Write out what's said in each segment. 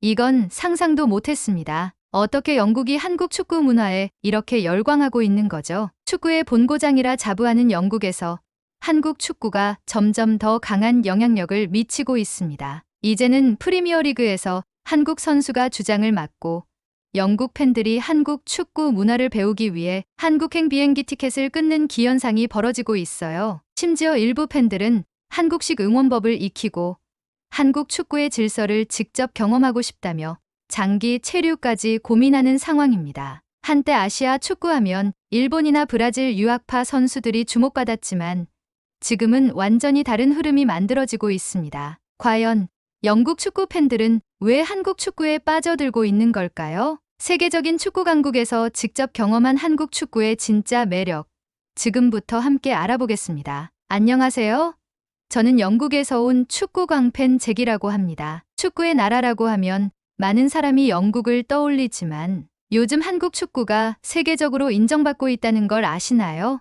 이건 상상도 못했습니다. 어떻게 영국이 한국 축구 문화에 이렇게 열광하고 있는 거죠? 축구의 본고장이라 자부하는 영국에서 한국 축구가 점점 더 강한 영향력을 미치고 있습니다. 이제는 프리미어리그에서 한국 선수가 주장을 맡고 영국 팬들이 한국 축구 문화를 배우기 위해 한국행 비행기 티켓을 끊는 기현상이 벌어지고 있어요. 심지어 일부 팬들은 한국식 응원법을 익히고 한국 축구의 질서를 직접 경험하고 싶다며 장기 체류까지 고민하는 상황입니다. 한때 아시아 축구하면 일본이나 브라질 유학파 선수들이 주목받았지만 지금은 완전히 다른 흐름이 만들어지고 있습니다. 과연 영국 축구 팬들은 왜 한국 축구에 빠져들고 있는 걸까요? 세계적인 축구 강국에서 직접 경험한 한국 축구의 진짜 매력, 지금부터 함께 알아보겠습니다. 안녕하세요. 저는 영국에서 온 축구 광팬 잭이라고 합니다. 축구의 나라라고 하면 많은 사람이 영국을 떠올리지만 요즘 한국 축구가 세계적으로 인정받고 있다는 걸 아시나요?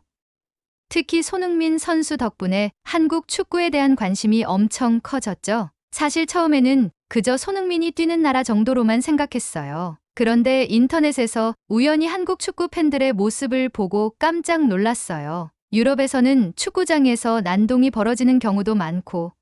특히 손흥민 선수 덕분에 한국 축구에 대한 관심이 엄청 커졌죠. 사실 처음에는 그저 손흥민이 뛰는 나라 정도로만 생각했어요. 그런데 인터넷에서 우연히 한국 축구 팬들의 모습을 보고 깜짝 놀랐어요. 유럽에서는 축구장에서 난동이 벌어지는 경우도 많고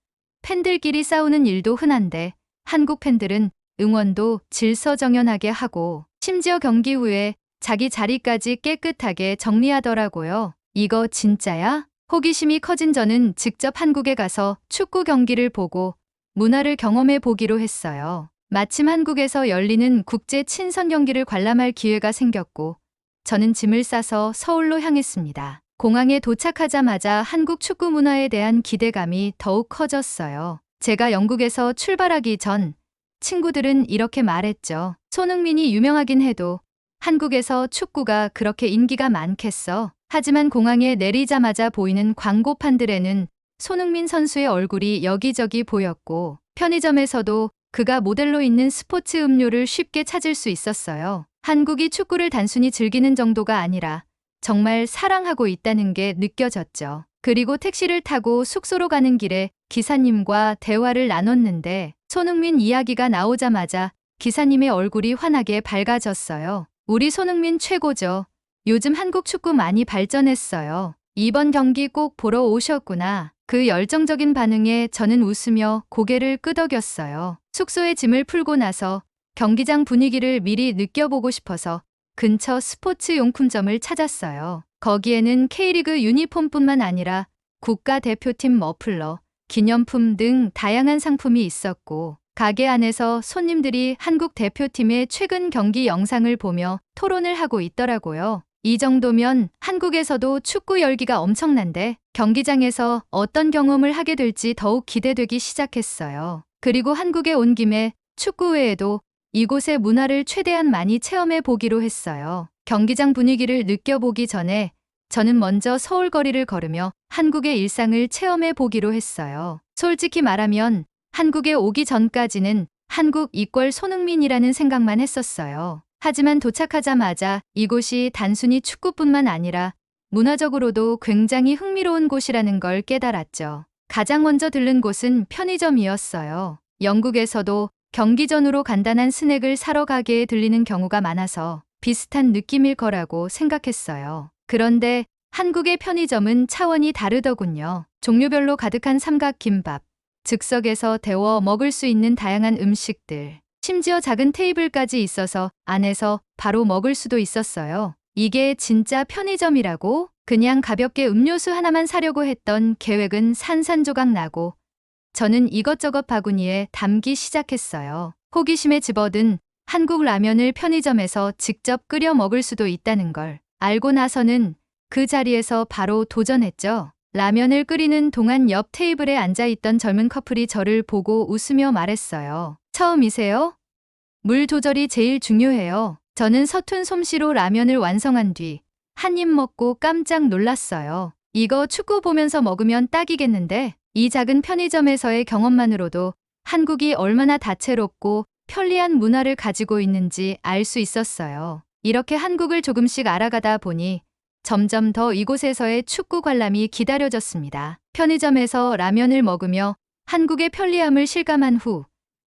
팬들끼리 싸우는 일도 흔한데 한국 팬들은 응원도 질서정연하게 하고 심지어 경기 후에 자기 자리까지 깨끗하게 정리하더라고요. 이거 진짜야? 호기심이 커진 저는 직접 한국에 가서 축구 경기를 보고 문화를 경험해 보기로 했어요. 마침 한국에서 열리는 국제 친선 경기를 관람할 기회가 생겼고 저는 짐을 싸서 서울로 향했습니다. 공항에 도착하자마자 한국 축구 문화에 대한 기대감이 더욱 커졌어요. 제가 영국에서 출발하기 전 친구들은 이렇게 말했죠. 손흥민이 유명하긴 해도 한국에서 축구가 그렇게 인기가 많겠어. 하지만 공항에 내리자마자 보이는 광고판들에는 손흥민 선수의 얼굴이 여기저기 보였고 편의점에서도 그가 모델로 있는 스포츠 음료를 쉽게 찾을 수 있었어요. 한국이 축구를 단순히 즐기는 정도가 아니라 정말 사랑하고 있다는 게 느껴졌죠. 그리고 택시를 타고 숙소로 가는 길에 기사님과 대화를 나눴는데 손흥민 이야기가 나오자마자 기사님의 얼굴이 환하게 밝아졌어요. 우리 손흥민 최고죠. 요즘 한국 축구 많이 발전했어요. 이번 경기 꼭 보러 오셨구나. 그 열정적인 반응에 저는 웃으며 고개를 끄덕였어요. 숙소에 짐을 풀고 나서 경기장 분위기를 미리 느껴보고 싶어서 근처 스포츠 용품점을 찾았어요. 거기에는 K리그 유니폼뿐만 아니라 국가대표팀 머플러, 기념품 등 다양한 상품이 있었고 가게 안에서 손님들이 한국 대표팀의 최근 경기 영상을 보며 토론을 하고 있더라고요. 이 정도면 한국에서도 축구 열기가 엄청난데 경기장에서 어떤 경험을 하게 될지 더욱 기대되기 시작했어요. 그리고 한국에 온 김에 축구 외에도 이곳의 문화를 최대한 많이 체험해 보기로 했어요. 경기장 분위기를 느껴보기 전에 저는 먼저 서울 거리를 걸으며 한국의 일상을 체험해 보기로 했어요. 솔직히 말하면 한국에 오기 전까지는 한국 이퀄 손흥민이라는 생각만 했었어요. 하지만 도착하자마자 이곳이 단순히 축구뿐만 아니라 문화적으로도 굉장히 흥미로운 곳이라는 걸 깨달았죠. 가장 먼저 들른 곳은 편의점이었어요. 영국에서도 경기 전후로 간단한 스낵을 사러 가게에 들리는 경우가 많아서 비슷한 느낌일 거라고 생각했어요. 그런데 한국의 편의점은 차원이 다르더군요. 종류별로 가득한 삼각김밥, 즉석에서 데워 먹을 수 있는 다양한 음식들, 심지어 작은 테이블까지 있어서 안에서 바로 먹을 수도 있었어요. 이게 진짜 편의점이라고? 그냥 가볍게 음료수 하나만 사려고 했던 계획은 산산조각 나고 저는 이것저것 바구니에 담기 시작했어요. 호기심에 집어든 한국 라면을 편의점에서 직접 끓여 먹을 수도 있다는 걸 알고 나서는 그 자리에서 바로 도전했죠. 라면을 끓이는 동안 옆 테이블에 앉아있던 젊은 커플이 저를 보고 웃으며 말했어요. 처음이세요? 물 조절이 제일 중요해요. 저는 서툰 솜씨로 라면을 완성한 뒤 한 입 먹고 깜짝 놀랐어요. 이거 축구 보면서 먹으면 딱이겠는데? 이 작은 편의점에서의 경험만으로도 한국이 얼마나 다채롭고 편리한 문화를 가지고 있는지 알 수 있었어요. 이렇게 한국을 조금씩 알아가다 보니 점점 더 이곳에서의 축구 관람이 기다려졌습니다. 편의점에서 라면을 먹으며 한국의 편리함을 실감한 후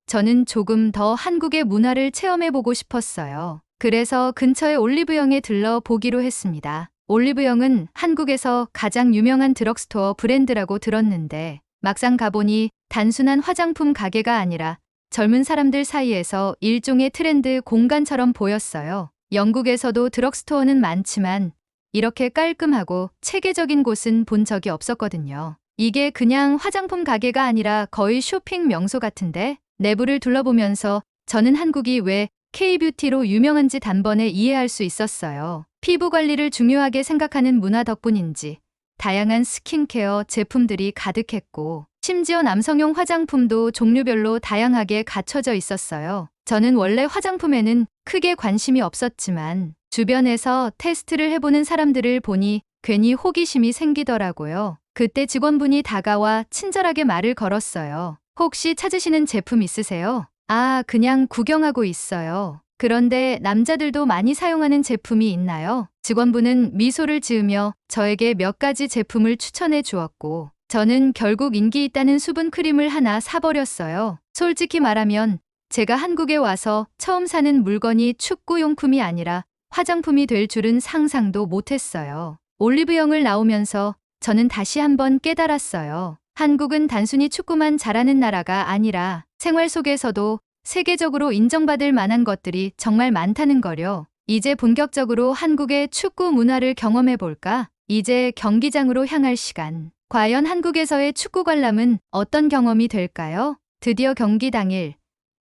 저는 조금 더 한국의 문화를 체험해보고 싶었어요. 그래서 근처의 올리브영에 들러 보기로 했습니다. 올리브영은 한국에서 가장 유명한 드럭스토어 브랜드라고 들었는데 막상 가보니 단순한 화장품 가게가 아니라 젊은 사람들 사이에서 일종의 트렌드 공간처럼 보였어요. 영국에서도 드럭스토어는 많지만 이렇게 깔끔하고 체계적인 곳은 본 적이 없었거든요. 이게 그냥 화장품 가게가 아니라 거의 쇼핑 명소 같은데 내부를 둘러보면서 저는 한국이 왜 K-뷰티로 유명한지 단번에 이해할 수 있었어요. 피부 관리를 중요하게 생각하는 문화 덕분인지 다양한 스킨케어 제품들이 가득했고 심지어 남성용 화장품도 종류별로 다양하게 갖춰져 있었어요. 저는 원래 화장품에는 크게 관심이 없었지만 주변에서 테스트를 해보는 사람들을 보니 괜히 호기심이 생기더라고요. 그때 직원분이 다가와 친절하게 말을 걸었어요. 혹시 찾으시는 제품 있으세요? 아, 그냥 구경하고 있어요. 그런데 남자들도 많이 사용하는 제품이 있나요? 직원분은 미소를 지으며 저에게 몇 가지 제품을 추천해 주었고 저는 결국 인기 있다는 수분 크림을 하나 사버렸어요. 솔직히 말하면 제가 한국에 와서 처음 사는 물건이 축구용품이 아니라 화장품이 될 줄은 상상도 못했어요. 올리브영을 나오면서 저는 다시 한번 깨달았어요. 한국은 단순히 축구만 잘하는 나라가 아니라 생활 속에서도 세계적으로 인정받을 만한 것들이 정말 많다는 거요. 이제 본격적으로 한국의 축구 문화를 경험해 볼까? 이제 경기장으로 향할 시간. 과연 한국에서의 축구 관람은 어떤 경험이 될까요? 드디어 경기 당일.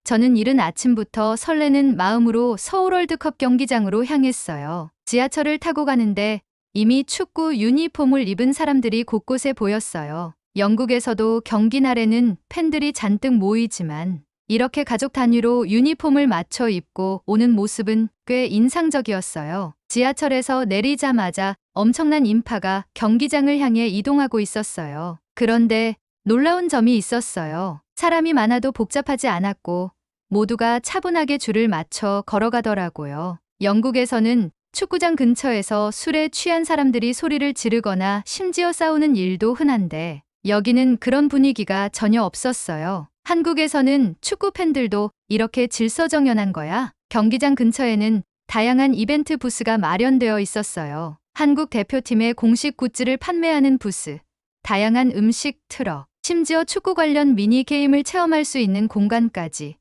저는 이른 아침부터 설레는 마음으로 서울 월드컵 경기장으로 향했어요. 지하철을 타고 가는데 이미 축구 유니폼을 입은 사람들이 곳곳에 보였어요. 영국에서도 경기 날에는 팬들이 잔뜩 모이지만 이렇게 가족 단위로 유니폼을 맞춰 입고 오는 모습은 꽤 인상적이었어요. 지하철에서 내리자마자 엄청난 인파가 경기장을 향해 이동하고 있었어요. 그런데 놀라운 점이 있었어요. 사람이 많아도 복잡하지 않았고 모두가 차분하게 줄을 맞춰 걸어가더라고요. 영국에서는 축구장 근처에서 술에 취한 사람들이 소리를 지르거나 심지어 싸우는 일도 흔한데 여기는 그런 분위기가 전혀 없었어요. 한국에서는 축구 팬들도 이렇게 질서정연한 거야? 경기장 근처에는 다양한 이벤트 부스가 마련되어 있었어요. 한국 대표팀의 공식 굿즈를 판매하는 부스, 다양한 음식 트럭, 심지어 축구 관련 미니게임을 체험할 수 있는 공간까지.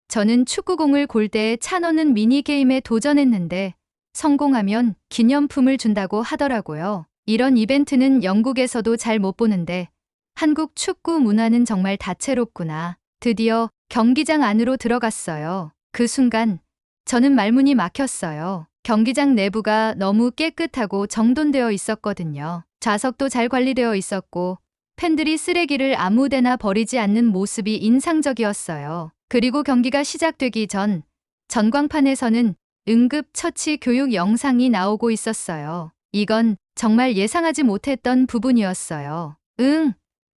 저는 축구공을 골대에 차 넣는 미니게임에 도전했는데 성공하면 기념품을 준다고 하더라고요. 이런 이벤트는 영국에서도 잘 못 보는데 한국 축구 문화는 정말 다채롭구나. 드디어 경기장 안으로 들어갔어요. 그 순간 저는 말문이 막혔어요. 경기장 내부가 너무 깨끗하고 정돈되어 있었거든요. 좌석도 잘 관리되어 있었고 팬들이 쓰레기를 아무데나 버리지 않는 모습이 인상적이었어요. 그리고 경기가 시작되기 전 전광판에서는 응급처치 교육 영상이 나오고 있었어요. 이건 정말 예상하지 못했던 부분이었어요.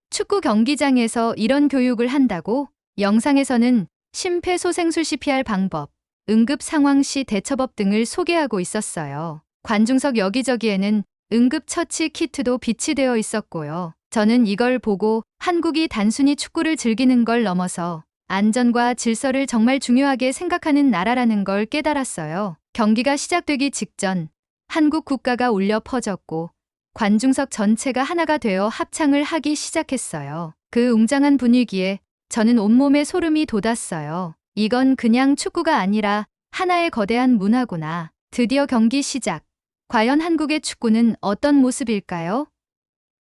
축구 경기장에서 이런 교육을 한다고? 영상에서는 심폐소생술 피할 방법, 응급 상황 시 대처법 등을 소개하고 있었어요. 관중석 여기저기에는 응급처치 키트도 비치되어 있었고요. 저는 이걸 보고 한국이 단순히 축구를 즐기는 걸 넘어서 안전과 질서를 정말 중요하게 생각하는 나라라는 걸 깨달았어요. 경기가 시작되기 직전 한국 국가가 울려 퍼졌고 관중석 전체가 하나가 되어 합창을 하기 시작했어요. 그 웅장한 분위기에 저는 온몸에 소름이 돋았어요. 이건 그냥 축구가 아니라 하나의 거대한 문화구나. 드디어 경기 시작. 과연 한국의 축구는 어떤 모습일까요?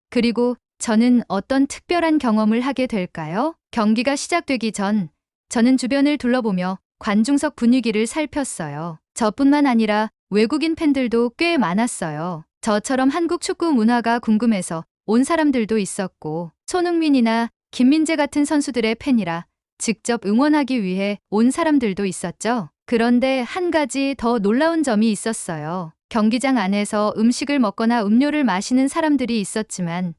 그리고 저는 어떤 특별한 경험을 하게 될까요? 경기가 시작되기 전 저는 주변을 둘러보며 관중석 분위기를 살폈어요. 저뿐만 아니라 외국인 팬들도 꽤 많았어요. 저처럼 한국 축구 문화가 궁금해서 온 사람들도 있었고 손흥민이나 김민재 같은 선수들의 팬이라 직접 응원하기 위해 온 사람들도 있었죠. 그런데 한 가지 더 놀라운 점이 있었어요. 경기장 안에서 음식을 먹거나 음료를 마시는 사람들이 있었지만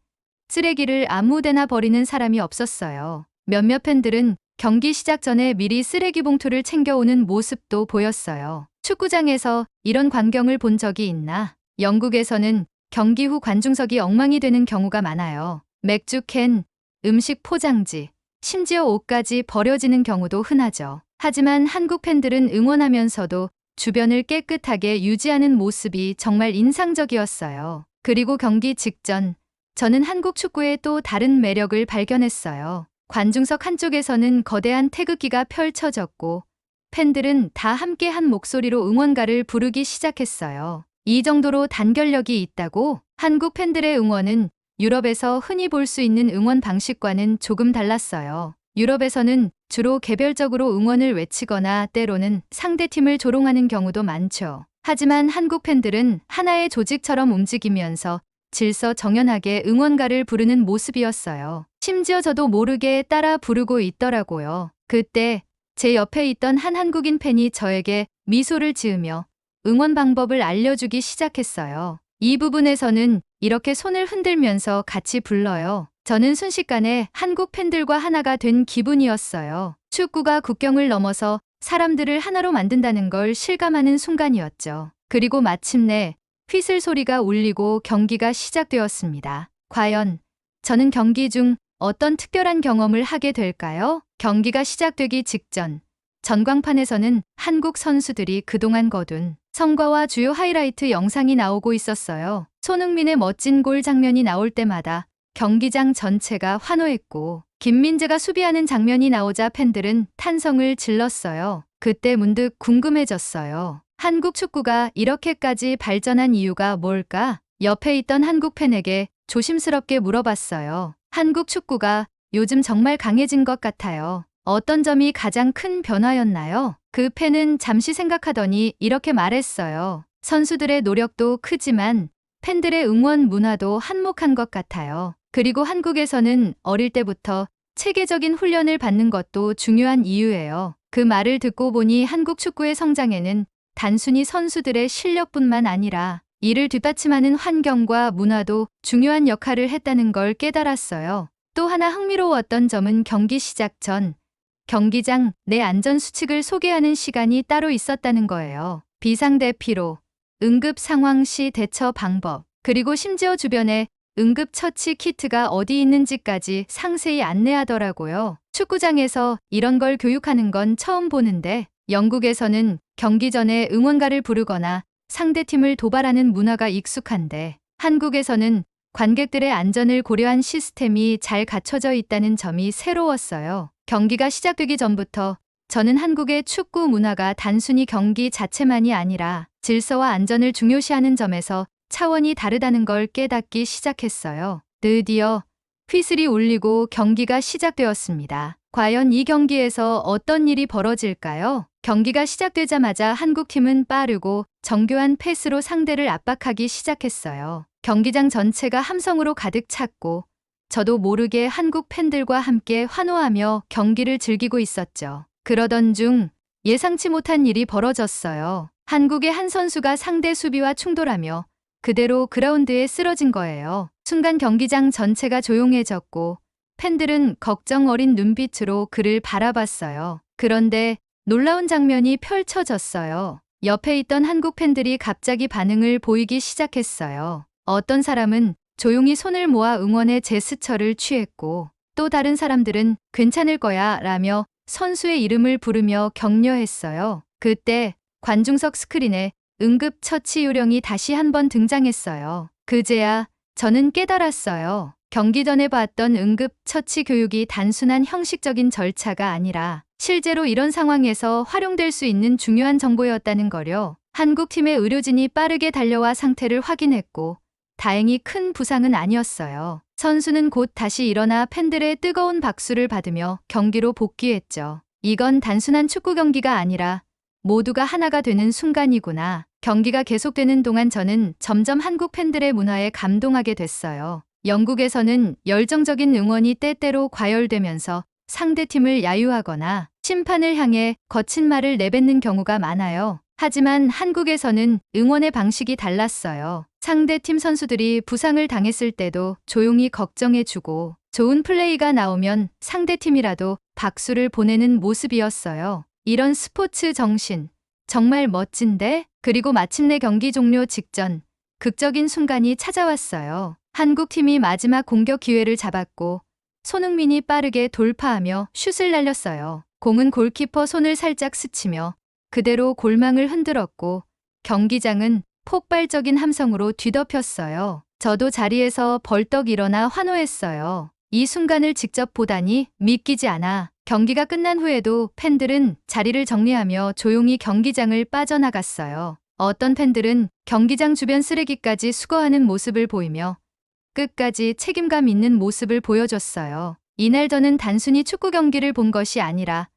쓰레기를 아무데나 버리는 사람이 없었어요. 몇몇 팬들은 경기 시작 전에 미리 쓰레기 봉투를 챙겨오는 모습도 보였어요. 축구장에서 이런 광경을 본 적이 있나? 영국에서는 경기 후 관중석이 엉망이 되는 경우가 많아요. 맥주 캔, 음식 포장지, 심지어 옷까지 버려지는 경우도 흔하죠. 하지만 한국 팬들은 응원하면서도 주변을 깨끗하게 유지하는 모습이 정말 인상적이었어요. 그리고 경기 직전, 저는 한국 축구의 또 다른 매력을 발견했어요. 관중석 한쪽에서는 거대한 태극기가 펼쳐졌고, 팬들은 다 함께 한 목소리로 응원가를 부르기 시작했어요. 이 정도로 단결력이 있다고? 한국 팬들의 응원은 유럽에서 흔히 볼 수 있는 응원 방식과는 조금 달랐어요. 유럽에서는 주로 개별적으로 응원을 외치거나 때로는 상대팀을 조롱하는 경우도 많죠. 하지만 한국 팬들은 하나의 조직처럼 움직이면서 질서정연하게 응원가를 부르는 모습이었어요. 심지어 저도 모르게 따라 부르고 있더라고요. 그때 제 옆에 있던 한 한국인 팬이 저에게 미소를 지으며 응원 방법을 알려주기 시작했어요. 이 부분에서는 이렇게 손을 흔들면서 같이 불러요. 저는 순식간에 한국 팬들과 하나가 된 기분이었어요. 축구가 국경을 넘어서 사람들을 하나로 만든다는 걸 실감하는 순간이었죠. 그리고 마침내 휘슬 소리가 울리고 경기가 시작되었습니다. 과연 저는 경기 중 어떤 특별한 경험을 하게 될까요? 경기가 시작되기 직전, 전광판에서는 한국 선수들이 그동안 거둔 성과와 주요 하이라이트 영상이 나오고 있었어요. 손흥민의 멋진 골 장면이 나올 때마다 경기장 전체가 환호했고, 김민재가 수비하는 장면이 나오자 팬들은 탄성을 질렀어요. 그때 문득 궁금해졌어요. 한국 축구가 이렇게까지 발전한 이유가 뭘까? 옆에 있던 한국 팬에게 조심스럽게 물어봤어요. 한국 축구가 요즘 정말 강해진 것 같아요. 어떤 점이 가장 큰 변화였나요? 그 팬은 잠시 생각하더니 이렇게 말했어요. 선수들의 노력도 크지만 팬들의 응원 문화도 한몫한 것 같아요. 그리고 한국에서는 어릴 때부터 체계적인 훈련을 받는 것도 중요한 이유예요. 그 말을 듣고 보니 한국 축구의 성장에는 단순히 선수들의 실력뿐만 아니라 이를 뒷받침하는 환경과 문화도 중요한 역할을 했다는 걸 깨달았어요. 또 하나 흥미로웠던 점은 경기 시작 전 경기장 내 안전 수칙을 소개하는 시간이 따로 있었다는 거예요. 비상대피로, 응급 상황 시 대처 방법, 그리고 심지어 주변에 응급처치 키트가 어디 있는지까지 상세히 안내하더라고요. 축구장에서 이런 걸 교육하는 건 처음 보는데, 영국에서는 경기 전에 응원가를 부르거나 상대팀을 도발하는 문화가 익숙한데, 한국에서는 관객들의 안전을 고려한 시스템이 잘 갖춰져 있다는 점이 새로웠어요. 경기가 시작되기 전부터 저는 한국의 축구 문화가 단순히 경기 자체만이 아니라 질서와 안전을 중요시하는 점에서 차원이 다르다는 걸 깨닫기 시작했어요. 드디어 휘슬이 울리고 경기가 시작되었습니다. 과연 이 경기에서 어떤 일이 벌어질까요? 경기가 시작되자마자 한국팀은 빠르고 정교한 패스로 상대를 압박하기 시작했어요. 경기장 전체가 함성으로 가득 찼고 저도 모르게 한국 팬들과 함께 환호하며 경기를 즐기고 있었죠. 그러던 중 예상치 못한 일이 벌어졌어요. 한국의 한 선수가 상대 수비와 충돌하며 그대로 그라운드에 쓰러진 거예요. 순간 경기장 전체가 조용해졌고 팬들은 걱정 어린 눈빛으로 그를 바라봤어요. 그런데 놀라운 장면이 펼쳐졌어요. 옆에 있던 한국 팬들이 갑자기 반응을 보이기 시작했어요. 어떤 사람은 조용히 손을 모아 응원의 제스처를 취했고, 또 다른 사람들은 괜찮을 거야 라며 선수의 이름을 부르며 격려했어요. 그때 관중석 스크린에 응급처치 요령이 다시 한번 등장했어요. 그제야 저는 깨달았어요. 경기 전에 봤던 응급처치 교육이 단순한 형식적인 절차가 아니라 실제로 이런 상황에서 활용될 수 있는 중요한 정보였다는 거요. 한국팀의 의료진이 빠르게 달려와 상태를 확인했고 다행히 큰 부상은 아니었어요. 선수는 곧 다시 일어나 팬들의 뜨거운 박수를 받으며 경기로 복귀했죠. 이건 단순한 축구 경기가 아니라 모두가 하나가 되는 순간이구나. 경기가 계속되는 동안 저는 점점 한국 팬들의 문화에 감동하게 됐어요. 영국에서는 열정적인 응원이 때때로 과열되면서 상대팀을 야유하거나 심판을 향해 거친 말을 내뱉는 경우가 많아요. 하지만 한국에서는 응원의 방식이 달랐어요. 상대팀 선수들이 부상을 당했을 때도 조용히 걱정해주고 좋은 플레이가 나오면 상대팀이라도 박수를 보내는 모습이었어요. 이런 스포츠 정신, 정말 멋진데? 그리고 마침내 경기 종료 직전 극적인 순간이 찾아왔어요. 한국팀이 마지막 공격 기회를 잡았고 손흥민이 빠르게 돌파하며 슛을 날렸어요. 공은 골키퍼 손을 살짝 스치며 그대로 골망을 흔들었고 경기장은 폭발적인 함성으로 뒤덮였어요. 저도 자리에서 벌떡 일어나 환호했어요. 이 순간을 직접 보다니 믿기지 않아. 경기가 끝난 후에도 팬들은 자리를 정리하며 조용히 경기장을 빠져나갔어요. 어떤 팬들은 경기장 주변 쓰레기까지 수거하는 모습을 보이며 끝까지 책임감 있는 모습을 보여줬어요. 이날 저는 단순히 축구 경기를 본 것이 아니라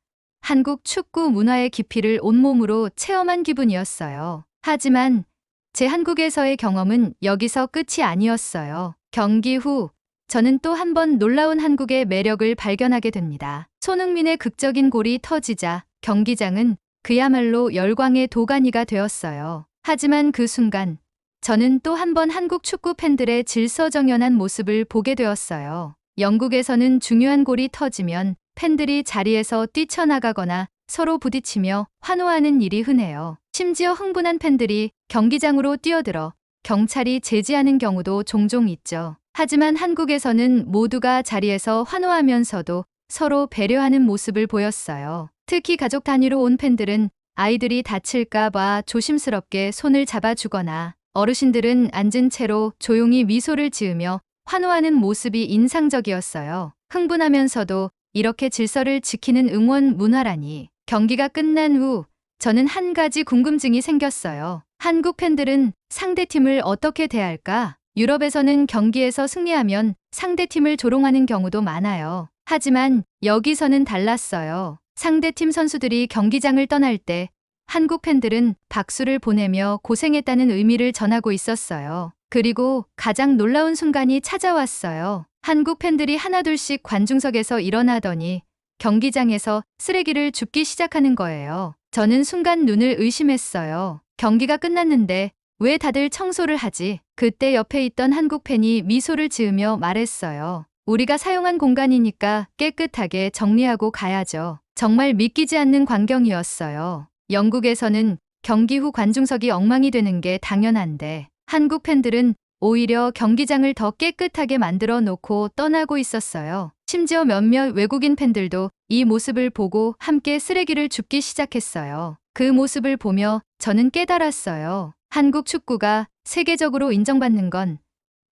한국 축구 문화의 깊이를 온몸으로 체험한 기분이었어요. 하지만 제 한국에서의 경험은 여기서 끝이 아니었어요. 경기 후 저는 또 한 번 놀라운 한국의 매력을 발견하게 됩니다. 손흥민의 극적인 골이 터지자 경기장은 그야말로 열광의 도가니가 되었어요. 하지만 그 순간 저는 또 한 번 한국 축구 팬들의 질서정연한 모습을 보게 되었어요. 영국에서는 중요한 골이 터지면 팬들이 자리에서 뛰쳐나가거나 서로 부딪히며 환호하는 일이 흔해요. 심지어 흥분한 팬들이 경기장으로 뛰어들어 경찰이 제지하는 경우도 종종 있죠. 하지만 한국에서는 모두가 자리에서 환호하면서도 서로 배려하는 모습을 보였어요. 특히 가족 단위로 온 팬들은 아이들이 다칠까봐 조심스럽게 손을 잡아주거나 어르신들은 앉은 채로 조용히 미소를 지으며 환호하는 모습이 인상적이었어요. 흥분하면서도 이렇게 질서를 지키는 응원 문화라니. 경기가 끝난 후 저는 한 가지 궁금증이 생겼어요. 한국 팬들은 상대팀을 어떻게 대할까? 유럽에서는 경기에서 승리하면 상대팀을 조롱하는 경우도 많아요. 하지만 여기서는 달랐어요. 상대팀 선수들이 경기장을 떠날 때 한국 팬들은 박수를 보내며 고생했다는 의미를 전하고 있었어요. 그리고 가장 놀라운 순간이 찾아왔어요. 한국 팬들이 하나둘씩 관중석에서 일어나더니 경기장에서 쓰레기를 줍기 시작하는 거예요. 저는 순간 눈을 의심했어요. 경기가 끝났는데 왜 다들 청소를 하지? 그때 옆에 있던 한국 팬이 미소를 지으며 말했어요. 우리가 사용한 공간이니까 깨끗하게 정리하고 가야죠. 정말 믿기지 않는 광경이었어요. 영국에서는 경기 후 관중석이 엉망이 되는 게 당연한데 한국 팬들은 오히려 경기장을 더 깨끗하게 만들어 놓고 떠나고 있었어요. 심지어 몇몇 외국인 팬들도 이 모습을 보고 함께 쓰레기를 줍기 시작했어요. 그 모습을 보며 저는 깨달았어요. 한국 축구가 세계적으로 인정받는 건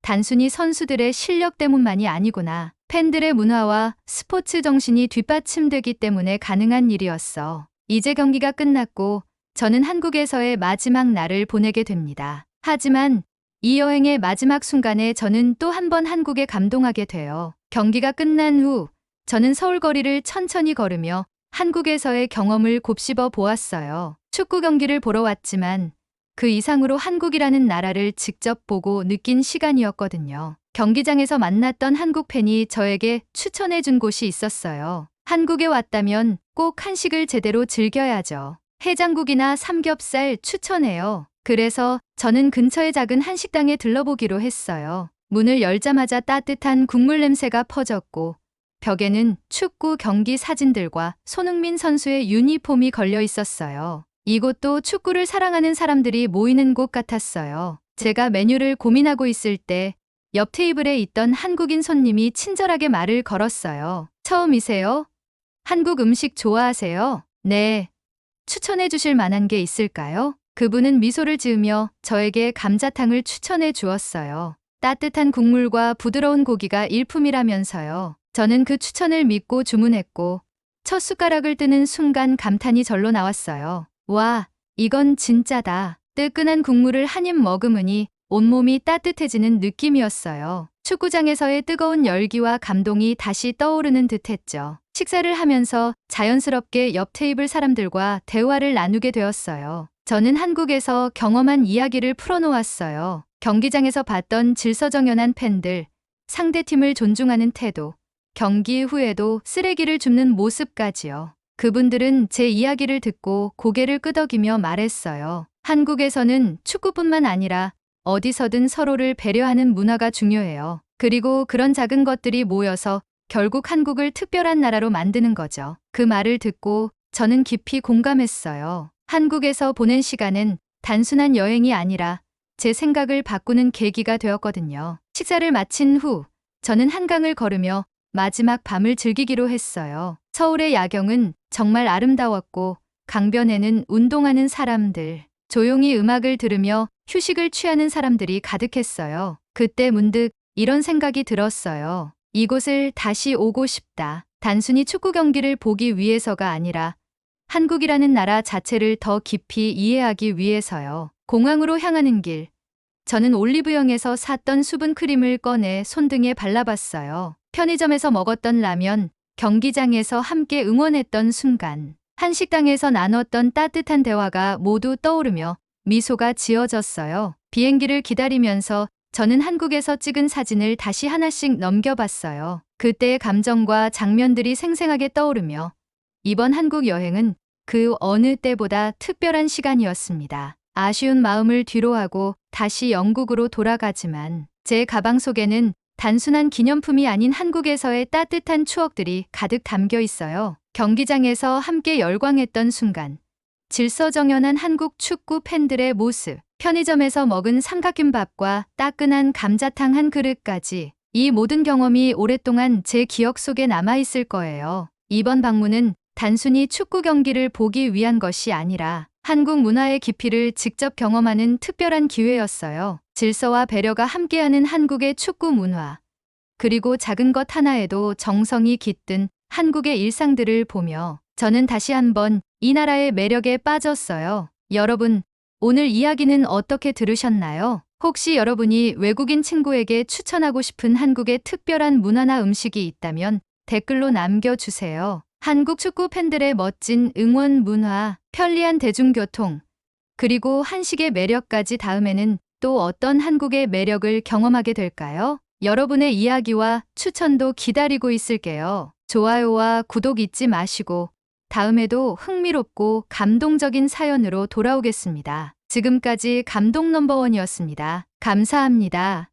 단순히 선수들의 실력 때문만이 아니구나. 팬들의 문화와 스포츠 정신이 뒷받침되기 때문에 가능한 일이었어. 이제 경기가 끝났고 저는 한국에서의 마지막 날을 보내게 됩니다. 하지만 이 여행의 마지막 순간에 저는 또 한 번 한국에 감동하게 돼요. 경기가 끝난 후 저는 서울 거리를 천천히 걸으며 한국에서의 경험을 곱씹어 보았어요. 축구 경기를 보러 왔지만 그 이상으로 한국이라는 나라를 직접 보고 느낀 시간이었거든요. 경기장에서 만났던 한국 팬이 저에게 추천해 준 곳이 있었어요. 한국에 왔다면 꼭 한식을 제대로 즐겨야죠. 해장국이나 삼겹살 추천해요. 그래서 저는 근처의 작은 한식당에 들러보기로 했어요. 문을 열자마자 따뜻한 국물 냄새가 퍼졌고 벽에는 축구 경기 사진들과 손흥민 선수의 유니폼이 걸려 있었어요. 이곳도 축구를 사랑하는 사람들이 모이는 곳 같았어요. 제가 메뉴를 고민하고 있을 때 옆 테이블에 있던 한국인 손님이 친절하게 말을 걸었어요. 처음이세요? 한국 음식 좋아하세요? 네. 추천해 주실 만한 게 있을까요? 그분은 미소를 지으며 저에게 감자탕을 추천해 주었어요. 따뜻한 국물과 부드러운 고기가 일품이라면서요. 저는 그 추천을 믿고 주문했고 첫 숟가락을 뜨는 순간 감탄이 절로 나왔어요. 와, 이건 진짜다. 뜨끈한 국물을 한 입 머금으니 온몸이 따뜻해지는 느낌이었어요. 축구장에서의 뜨거운 열기와 감동이 다시 떠오르는 듯했죠. 식사를 하면서 자연스럽게 옆 테이블 사람들과 대화를 나누게 되었어요. 저는 한국에서 경험한 이야기를 풀어놓았어요. 경기장에서 봤던 질서정연한 팬들, 상대팀을 존중하는 태도, 경기 후에도 쓰레기를 줍는 모습까지요. 그분들은 제 이야기를 듣고 고개를 끄덕이며 말했어요. 한국에서는 축구뿐만 아니라 어디서든 서로를 배려하는 문화가 중요해요. 그리고 그런 작은 것들이 모여서 결국 한국을 특별한 나라로 만드는 거죠. 그 말을 듣고 저는 깊이 공감했어요. 한국에서 보낸 시간은 단순한 여행이 아니라 제 생각을 바꾸는 계기가 되었거든요. 식사를 마친 후 저는 한강을 걸으며 마지막 밤을 즐기기로 했어요. 서울의 야경은 정말 아름다웠고 강변에는 운동하는 사람들, 조용히 음악을 들으며 휴식을 취하는 사람들이 가득했어요. 그때 문득 이런 생각이 들었어요. 이곳을 다시 오고 싶다. 단순히 축구 경기를 보기 위해서가 아니라 한국이라는 나라 자체를 더 깊이 이해하기 위해서요. 공항으로 향하는 길. 저는 올리브영에서 샀던 수분 크림을 꺼내 손등에 발라봤어요. 편의점에서 먹었던 라면, 경기장에서 함께 응원했던 순간, 한식당에서 나눴던 따뜻한 대화가 모두 떠오르며 미소가 지어졌어요. 비행기를 기다리면서 저는 한국에서 찍은 사진을 다시 하나씩 넘겨봤어요. 그때의 감정과 장면들이 생생하게 떠오르며 이번 한국 여행은 그 어느 때보다 특별한 시간이었습니다. 아쉬운 마음을 뒤로하고 다시 영국으로 돌아가지만 제 가방 속에는 단순한 기념품이 아닌 한국에서의 따뜻한 추억들이 가득 담겨 있어요. 경기장에서 함께 열광했던 순간, 질서정연한 한국 축구 팬들의 모습, 편의점에서 먹은 삼각김밥과 따끈한 감자탕 한 그릇까지 이 모든 경험이 오랫동안 제 기억 속에 남아있을 거예요. 이번 방문은 단순히 축구 경기를 보기 위한 것이 아니라 한국 문화의 깊이를 직접 경험하는 특별한 기회였어요. 질서와 배려가 함께하는 한국의 축구 문화, 그리고 작은 것 하나에도 정성이 깃든 한국의 일상들을 보며 저는 다시 한번 이 나라의 매력에 빠졌어요. 여러분, 오늘 이야기는 어떻게 들으셨나요? 혹시 여러분이 외국인 친구에게 추천하고 싶은 한국의 특별한 문화나 음식이 있다면 댓글로 남겨주세요. 한국 축구 팬들의 멋진 응원 문화, 편리한 대중교통, 그리고 한식의 매력까지 다음에는 또 어떤 한국의 매력을 경험하게 될까요? 여러분의 이야기와 추천도 기다리고 있을게요. 좋아요와 구독 잊지 마시고 다음에도 흥미롭고 감동적인 사연으로 돌아오겠습니다. 지금까지 감동 넘버원이었습니다. 감사합니다.